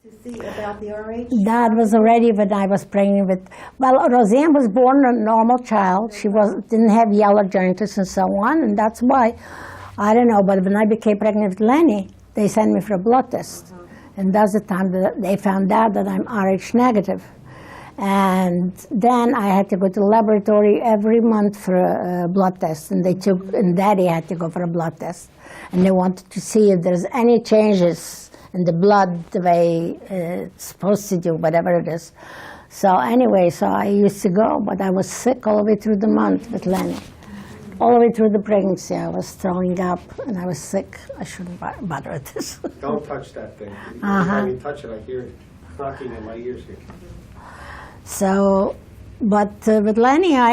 To see about the RH? That was already when I was pregnant with, well, Roseanne was born a normal child. She didn't have yellow jaundice and so on, and that's why, I don't know, but when I became pregnant with Lenny, they sent me for a blood test. And that's the time that they found out that I'm RH negative. And then I had to go to the laboratory every month for a blood test, and Daddy had to go for a blood test. And they wanted to see if there's any changes in the blood the way it's supposed to do, whatever it is. So anyway, so I used to go, but I was sick all the way through the month with Lenny. All the way through the pregnancy, I was throwing up and I was sick. I shouldn't bother with this. Don't touch that thing. Every time you touch it, I hear it knocking in my ears here. So, but with Lenny, I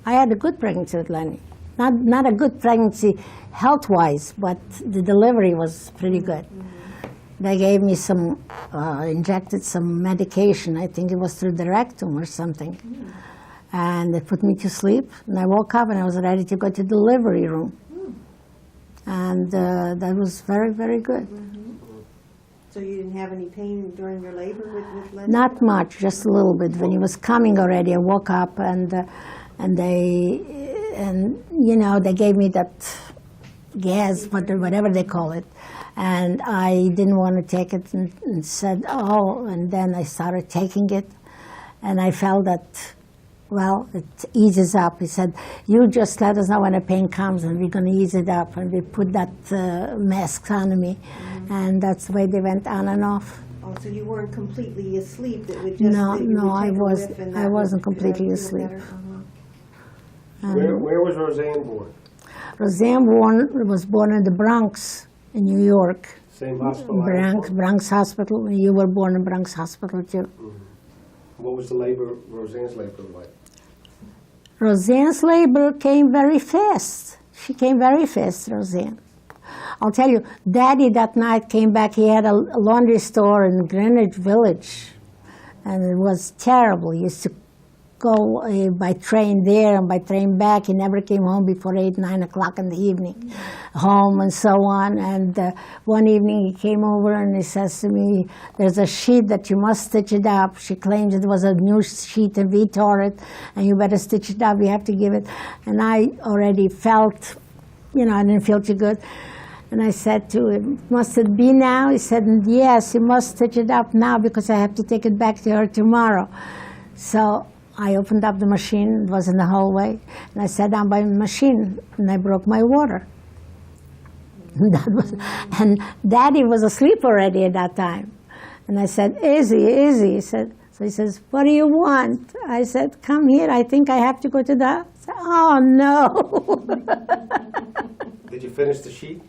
had a good pregnancy with Lenny. Not a good pregnancy health-wise, but the delivery was pretty good. They gave me some, injected some medication. I think it was through the rectum or something. And they put me to sleep. And I woke up and I was ready to go to the delivery room. And that was very, very good. So you didn't have any pain during your labor with Lenny? Not much, just a little bit. When he was coming already, I woke up and they gave me that gas, whatever they call it. And I didn't want to take it and said, oh, and then I started taking it. And I felt that, well, it eases up. He said, you just let us know when the pain comes and we're going to ease it up. And we put that mask on me. And that's the way they went on and off. Oh, so you weren't completely asleep? That would just, No, I wasn't completely asleep. Where was Roseanne born? Roseanne was born in the Bronx, in New York. Same hospital? Bronx Hospital. You were born in Bronx Hospital, too. Mm-hmm. What was Roseanne's labor like? Roseanne's labor came very fast. She came very fast, Roseanne. I'll tell you, Daddy that night came back. He had a laundry store in Greenwich Village, and it was terrible. He used to go by train there and by train back. He never came home before 8, 9 o'clock in the evening, home and so on. And one evening he came over and he says to me, there's a sheet that you must stitch it up. She claims it was a new sheet and we tore it, and you better stitch it up, you have to give it. And I already felt, I didn't feel too good. And I said to him, must it be now? He said, yes, you must stitch it up now because I have to take it back to her tomorrow. So I opened up the machine, it was in the hallway, and I sat down by the machine, and I broke my water. And Daddy was asleep already at that time. And I said, Izzy. He said, so he says, what do you want? I said, come here, I think I have to go to the, I said, oh no. Did you finish the sheet?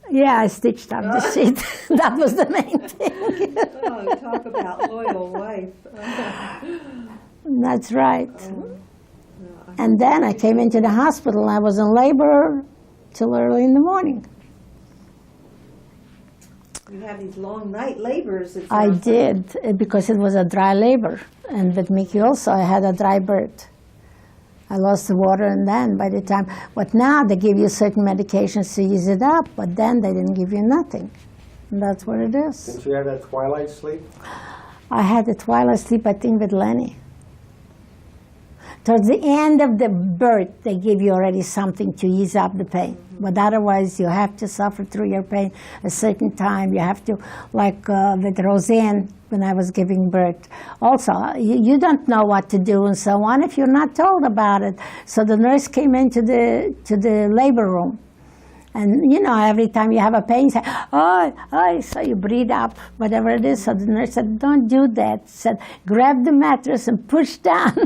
Yeah, I stitched up the sheet. That was the main thing. Oh, talk about loyal wife. That's right. And then I came into the hospital. I was in labor till early in the morning. You had these long night labors. I did, because it was a dry labor. And with Mickey also, I had a dry birth. I lost the water, and then by the time, but now they give you certain medications to ease it up, but then they didn't give you nothing. And that's what it is. Didn't you have that twilight sleep? I had the twilight sleep, I think, with Lenny. Towards the end of the birth, they give you already something to ease up the pain. But otherwise, you have to suffer through your pain a certain time. You have to, like with Roseanne, when I was giving birth. Also, you don't know what to do and so on if you're not told about it. So the nurse came into the labor room. And, every time you have a pain, you say, oh, so you breathe up, whatever it is. So the nurse said, don't do that. She said, grab the mattress and push down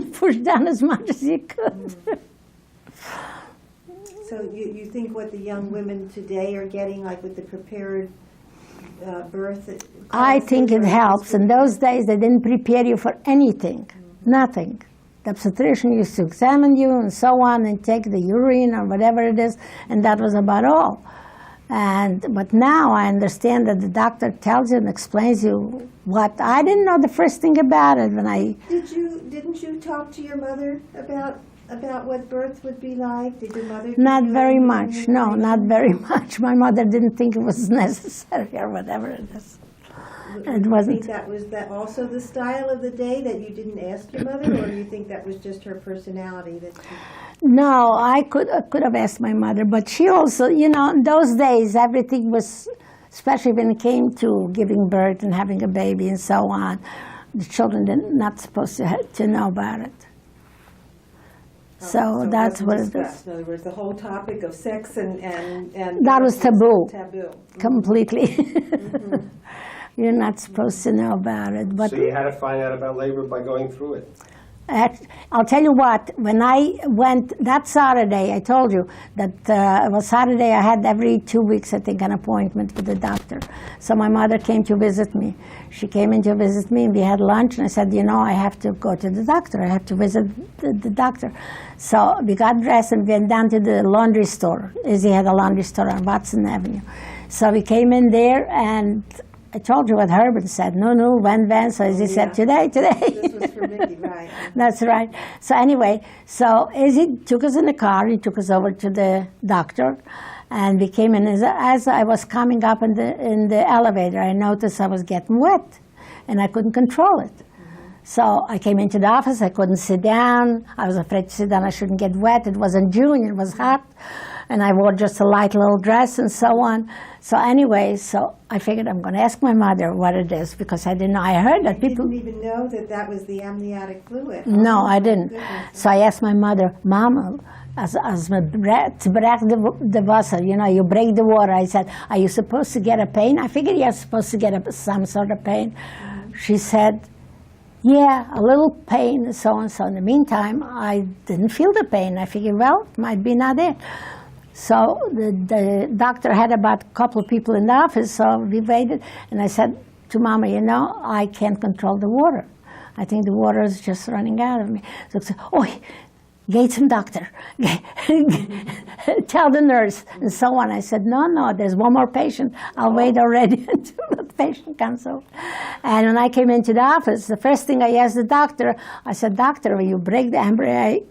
as much as you could. So you think what the young women today are getting, like with the prepared birth? I think it helps. In those days, they didn't prepare you for anything, nothing. The obstetrician used to examine you and so on and take the urine or whatever it is, and that was about all. But now I understand that the doctor tells you and explains you what. I didn't know the first thing about it when I... Didn't you talk to your mother about what birth would be like? Did your mother... Not very much. No, not very much. My mother didn't think it was necessary or whatever it is. It Do you wasn't. think that was that also the style of the day, that you didn't ask your mother, or do you think that was just her personality that she... No, I could have asked my mother, but she also, in those days, everything was, especially when it came to giving birth and having a baby and so on, the children are not supposed to know about it. So it that's wasn't what it is. discussed. In other words, the whole topic of sex and That was taboo. Taboo. Completely. You're not supposed to know about it. But So you had to find out about labor by going through it. I'll tell you what, when I went that Saturday, I told you that it was Saturday, I had every 2 weeks, I think, an appointment with the doctor. So my mother came to visit me. She came in to visit me, and we had lunch, and I said, I have to go to the doctor. I have to visit the doctor. So we got dressed and went down to the laundry store. Izzy had a laundry store on Watson Avenue. So we came in there, and I told you what Herbert said. No, when. So Izzy said, today. This was for Mickey, right? That's right. So anyway, so Izzy took us in the car. He took us over to the doctor, and we came in. As I was coming up in the elevator, I noticed I was getting wet, and I couldn't control it. So I came into the office. I couldn't sit down. I was afraid to sit down. I shouldn't get wet. It was in June. It was hot. And I wore just a light little dress and so on. So anyway, so I figured I'm going to ask my mother what it is, because I didn't know. I heard that people... You didn't even know that was the amniotic fluid. No, I didn't. Goodness. So I asked my mother, Mama, as to break the vessel, you break the water. I said, are you supposed to get a pain? I figured you're supposed to get some sort of pain. She said, yeah, a little pain and so on. So in the meantime, I didn't feel the pain. I figured, well, it might be not it. So the doctor had about a couple of people in the office, so we waited. And I said to Mama, I can't control the water. I think the water is just running out of me. So she said, get some doctor. Tell the nurse, and so on. I said, no, there's one more patient. I'll wait already until the patient comes over. And when I came into the office, the first thing I asked the doctor, I said, doctor, when you break the embryonic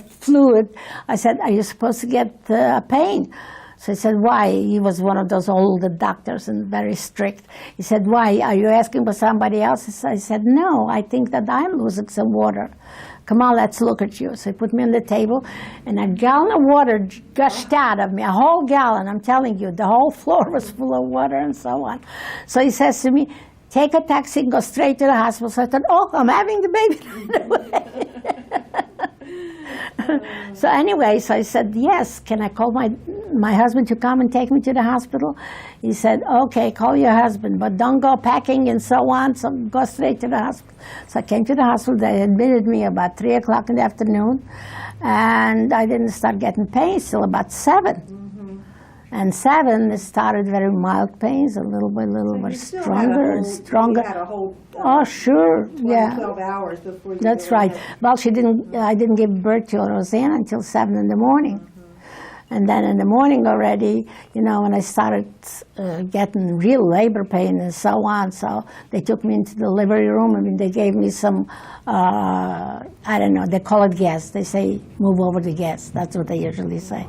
fluid, I said, are you supposed to get pain? So he said, why? He was one of those older doctors and very strict. He said, why? Are you asking for somebody else? I said, no, I think that I'm losing some water. Come on, let's look at you. So he put me on the table, and a gallon of water gushed out of me, a whole gallon. I'm telling you, the whole floor was full of water and so on. So he says to me, take a taxi and go straight to the hospital. So I thought, I'm having the baby. So anyway, so I said, yes, can I call my husband to come and take me to the hospital? He said, okay, call your husband, but don't go packing and so on, so go straight to the hospital. So I came to the hospital. They admitted me about 3 o'clock in the afternoon, and I didn't start getting pains till about 7. And 7, it started very mild pains, a little bit stronger and stronger. You had a whole, oh, sure, 12 hours before you That's were right. in. Well, I didn't give birth to Rosanna until 7 in the morning. And then in the morning already, when I started getting real labor pain and so on, so they took me into the delivery room. I mean, they gave me some, I don't know, they call it gas. They say, move over the gas. That's what they usually say.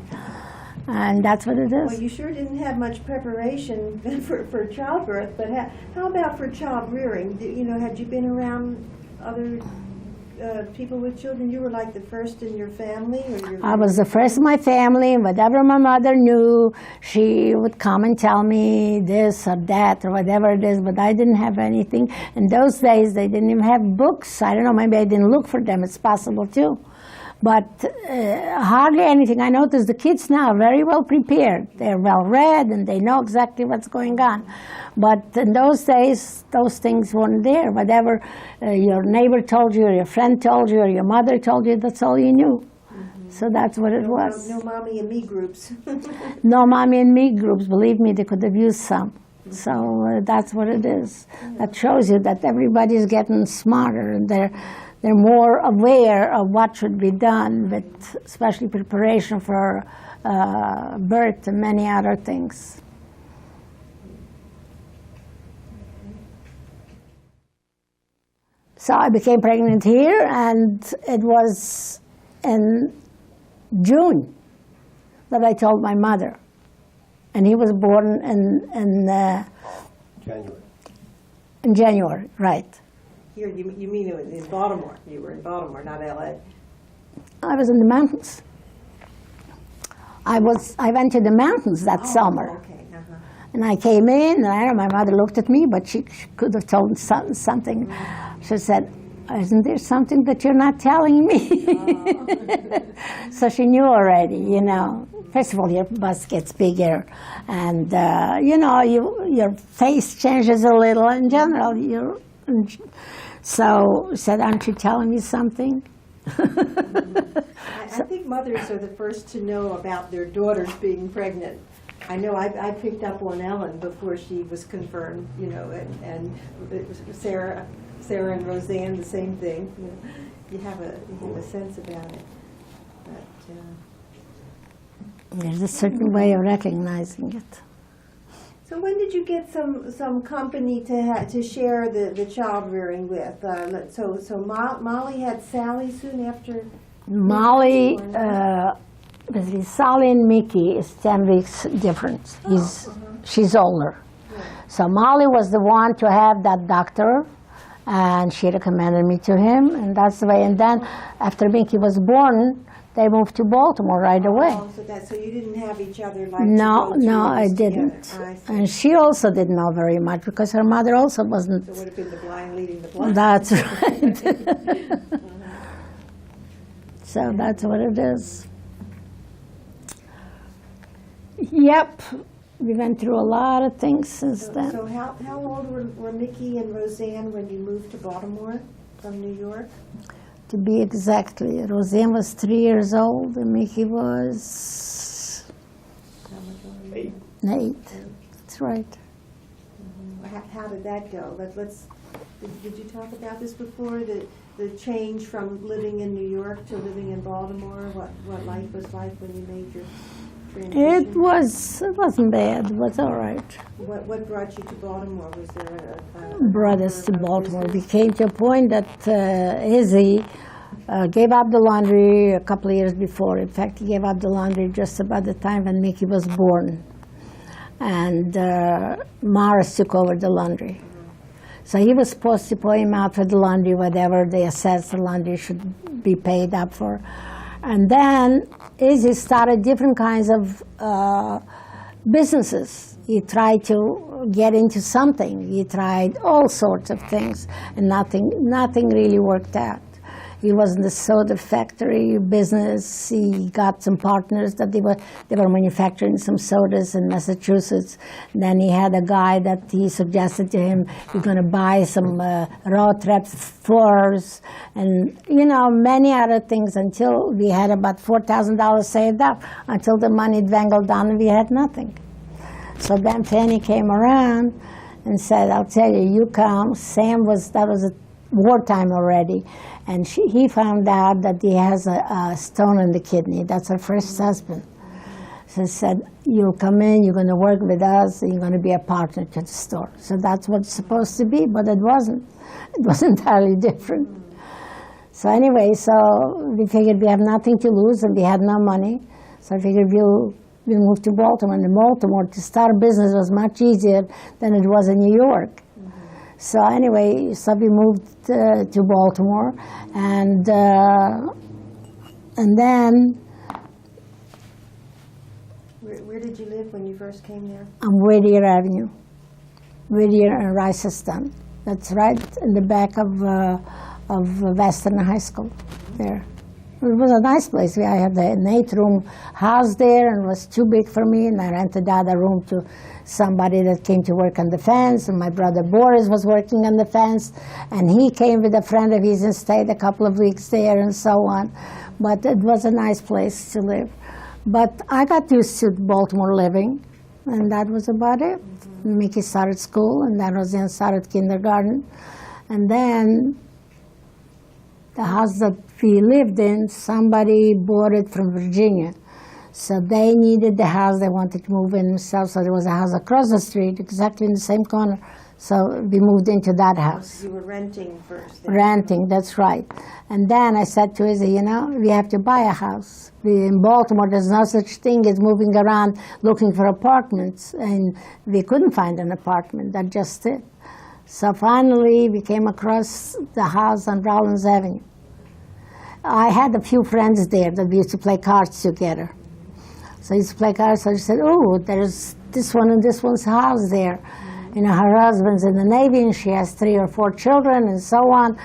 And that's what it is. Well, you sure didn't have much preparation for childbirth, but how about for child rearing? Had you been around other people with children? You were like the first in your family? I was the first in my family, and whatever my mother knew, she would come and tell me this or that or whatever it is, but I didn't have anything. In those days, they didn't even have books. I don't know, maybe I didn't look for them. It's possible, too. But hardly anything. I notice the kids now are very well prepared. They're well read and they know exactly what's going on. But in those days, those things weren't there. Whatever your neighbor told you, or your friend told you, or your mother told you, that's all you knew. So that's what it was. No mommy and me groups. No mommy and me groups. Believe me, they could have used some. So that's what it is. That shows you that everybody's getting smarter, and they're more aware of what should be done, with especially preparation for birth and many other things. So I became pregnant here, and it was in June that I told my mother. And he was born in January. In January, right. Here, you mean it was in Baltimore? You were in Baltimore, not L.A. I was in the mountains. I went to the mountains that summer. Okay, And I came in, and I know my mother looked at me, but she could have told something. She said, "Isn't there something that you're not telling me?" So she knew already, you know. First of all, your bust gets bigger, and you know, your face changes a little in general. So she said, "Aren't you telling me something?" I think mothers are the first to know about their daughters being pregnant. I know I picked up on Ellen before she was confirmed, you know, and it was Sarah and Roseanne, the same thing. You know, you have a sense about it. But, there's a certain way of recognizing it. so when did you get some company to share the child rearing with? So Molly had Sally soon after. Molly, Sally and Mickey is 10 weeks difference. She's older. So Molly was the one to have that doctor, and she recommended me to him, and that's the way. And then after Mickey was born, they moved to Baltimore right away. Oh, so you didn't have each other like No, to go no, through I this didn't. together. I see. And she also didn't know very much because her mother also wasn't. So it would have been the blind leading the blind. That's right. So that's what it is. Yep, we went through a lot of things since then. So how old were Mickey and Roseanne when you moved to Baltimore from New York? To be exactly, Roseanne was 3 years old and Mickey was How much older? 8. 8. That's right. How did that go? Did you talk about this before? The change from living in New York to living in Baltimore? What life was like when you made your transition? It wasn't bad. It was all right. What brought you to Baltimore? Was there Brought us to a Baltimore. We business? came to a point that Izzy gave up the laundry a couple of years before. In fact, he gave up the laundry just about the time when Mickey was born. And Morris took over the laundry. So he was supposed to pay him out for the laundry, whatever they assessed the laundry should be paid up for. And then Izzy started different kinds of businesses. He tried to get into something. He tried all sorts of things, and nothing really worked out. He was in the soda factory business. He got some partners that they were manufacturing some sodas in Massachusetts. Then he had a guy that he suggested to him, you're going to buy some raw trap floors and, you know, many other things until we had about $4,000 saved up, until the money dangled down and we had nothing. So then Fanny came around and said, I'll tell you, you come. That was a wartime already. And he found out that he has a stone in the kidney. That's her first husband. So he said, you'll come in, you're going to work with us, and you're going to be a partner to the store. So that's what it's supposed to be, but it wasn't. It was entirely different. So anyway, so we figured we have nothing to lose, and we had no money. So I figured we'll move to Baltimore. And in Baltimore, to start a business was much easier than it was in New York. So anyway, so we moved to Baltimore, and then Where did you live when you first came there? on Whittier Avenue, Whittier and Riceston. That's right in the back of Western High School there. It was a nice place. I had an 8-room house there, and it was too big for me, and I rented the other room to somebody that came to work on the fence, and my brother Boris was working on the fence, and he came with a friend of his and stayed a couple of weeks there and so on. But it was a nice place to live. But I got used to Baltimore living, and that was about it. Mickey started school, and then Roseanne started kindergarten. And then the house that we lived in, somebody bought it from Virginia. So they needed the house, they wanted to move in themselves, so there was a house across the street, exactly in the same corner. So we moved into that house. You were renting first. Then. Renting, that's right. And then I said to Izzy, you know, we have to buy a house. In Baltimore, there's no such thing as moving around looking for apartments. And we couldn't find an apartment, that's just it. So finally, we came across the house on Rollins Avenue. I had a few friends there that we used to play cards together. So I used to play cards, so I said, oh, there's this one and this one's house there. You know, her husband's in the Navy, and she has 3 or 4 children, and so on.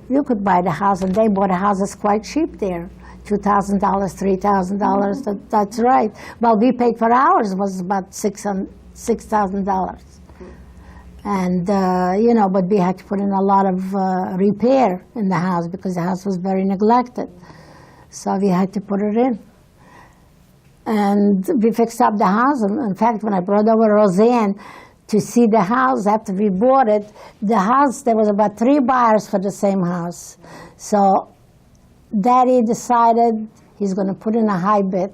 You could buy the house, and they bought houses quite cheap there. $2,000, $3,000, that's right. Well, we paid for ours, was about $6,000. And, you know, but we had to put in a lot of repair in the house because the house was very neglected. So we had to put it in. And we fixed up the house. And in fact, when I brought over Roseanne to see the house after we bought it, the house, there was about 3 buyers for the same house. So Daddy decided he's going to put in a high bid.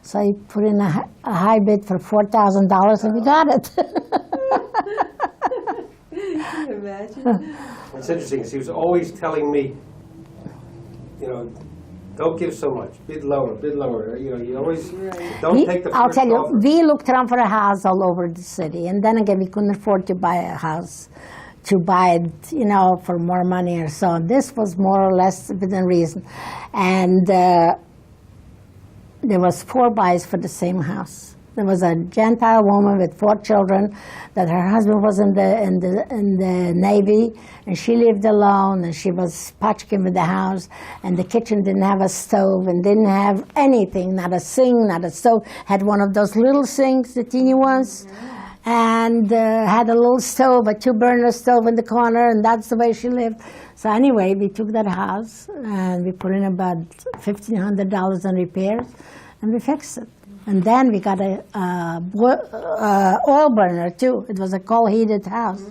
So he put in a high bid for $4,000, and we got it. Can you imagine? It's interesting, because he was always telling me, you know, don't give so much, bid lower, bid lower. You know, you always don't take the first I'll tell you, offer. we looked around for a house all over the city, and then again, we couldn't afford to buy a house, to buy it, you know, for more money or so. This was more or less within reason. And there was 4 buys for the same house. There was a Gentile woman with 4 children that her husband was in the Navy, and she lived alone, and she was patchworking with the house, and the kitchen didn't have a stove and didn't have anything, not a sink, not a stove. Had one of those little sinks, the teeny ones, and had a little stove, a 2-burner stove in the corner, and that's the way she lived. So anyway, we took that house, and we put in about $1,500 in repairs, and we fixed it. And then we got a oil burner too. It was a coal-heated house,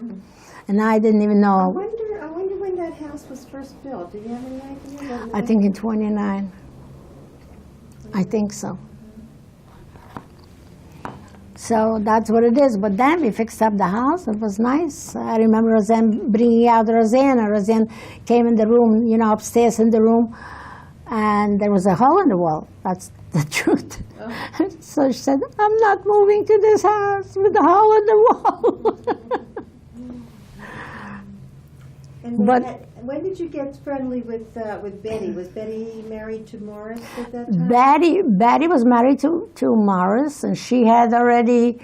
and I didn't even I know. wonder when that house was first built. Do you have any idea? I think in '29. I think so. So that's what it is. But then we fixed up the house. It was nice. I remember Roseanne bringing out Roseanne, and Roseanne came in the room, you know, upstairs in the room, and there was a hole in the wall. That's the truth. Oh. So she said, I'm not moving to this house with a hole in the wall. And when did you get friendly with Betty? Was Betty married to Morris at that time? Betty was married to Morris, and she had already,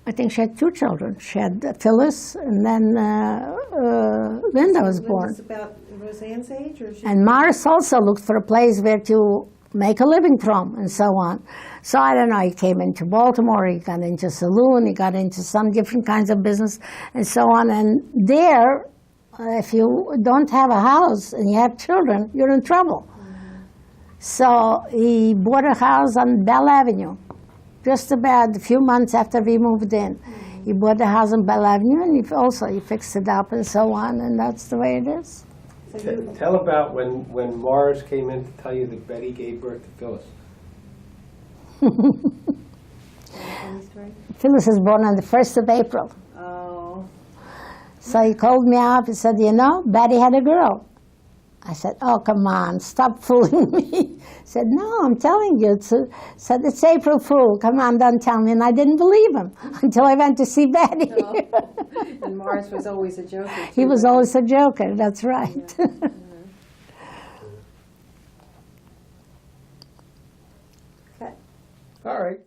I think she had 2 children. She had Phyllis, and then Linda was born. Was about Roseanne's age? Or and Morris also looked for a place where to make a living from, and so on. So I don't know, he came into Baltimore, he got into saloon, he got into some different kinds of business, and so on. And there, if you don't have a house and you have children, you're in trouble. So he bought a house on Bell Avenue, just about a few months after we moved in. He bought a house on Bell Avenue, and he fixed it up and so on, and that's the way it is. Tell about when Morris came in to tell you that Betty gave birth to Phyllis. Phyllis was born on the 1st of April. Oh. So he called me up and said, you know, Betty had a girl. I said, oh, come on, stop fooling me. He said, no, I'm telling you. Said, it's April Fool. Come on, don't tell me. And I didn't believe him until I went to see Betty. Oh. And Morris was always a joker, too. He was always a joker, that's right. Yeah. All right.